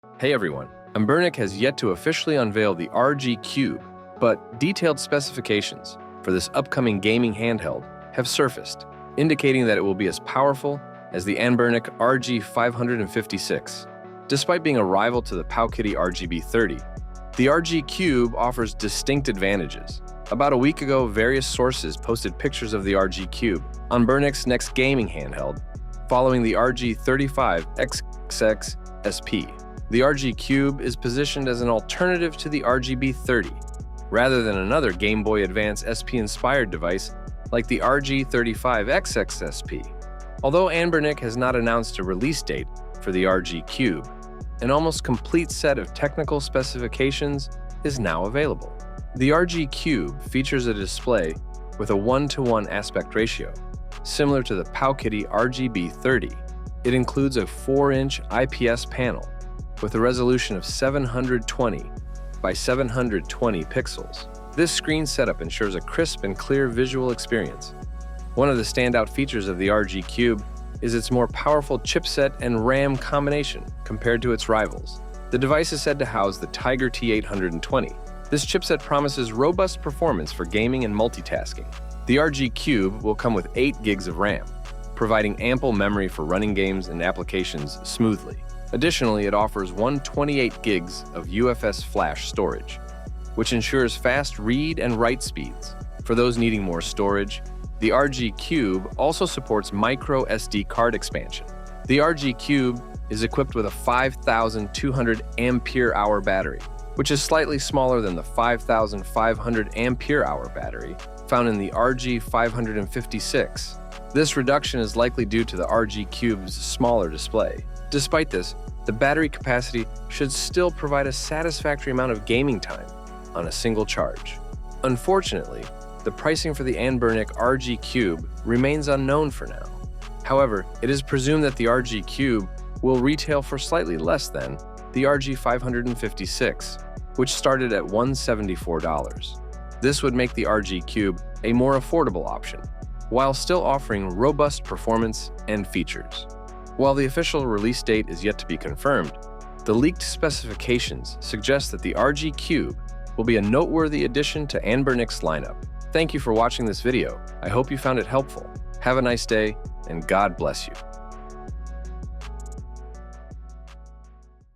Hey everyone, Anbernic has yet to officially unveil the RG Cube, but detailed specifications for this upcoming gaming handheld have surfaced, indicating that it will be as powerful as the Anbernic RG556. Despite being a rival to the Powkiddy RGB30, the RG Cube offers distinct advantages. About a week ago, various sources posted pictures of the RG Cube, Anbernic's next gaming handheld, following the RG35XX SP. The RG Cube is positioned as an alternative to the RGB30, rather than another Game Boy Advance SP-inspired device like the RG35XX SP. Although Anbernic has not announced a release date for the RG Cube, an almost complete set of technical specifications is now available. The RG Cube features a display with a 1:1 aspect ratio, similar to the Powkiddy RGB30. It includes a 4-inch IPS panel with a resolution of 720 by 720 pixels. This screen setup ensures a crisp and clear visual experience. One of the standout features of the RG Cube is its more powerful chipset and RAM combination compared to its rivals. The device is said to house the Tiger T820. This chipset promises robust performance for gaming and multitasking. The RG Cube will come with 8 gigs of RAM, providing ample memory for running games and applications smoothly. Additionally, it offers 128 gigs of UFS flash storage, which ensures fast read and write speeds. For those needing more storage, the RG Cube also supports microSD card expansion. The RG Cube is equipped with a 5,200 ampere-hour battery, which is slightly smaller than the 5,500 ampere-hour battery found in the RG556. This reduction is likely due to the RG Cube's smaller display. Despite this, the battery capacity should still provide a satisfactory amount of gaming time on a single charge. Unfortunately, the pricing for the Anbernic RG Cube remains unknown for now. However, it is presumed that the RG Cube will retail for slightly less than the RG556, which started at $174. This would make the RG Cube a more affordable option, while still offering robust performance and features. While the official release date is yet to be confirmed, the leaked specifications suggest that the RG Cube will be a noteworthy addition to Anbernic's lineup. Thank you for watching this video. I hope you found it helpful. Have a nice day, and God bless you.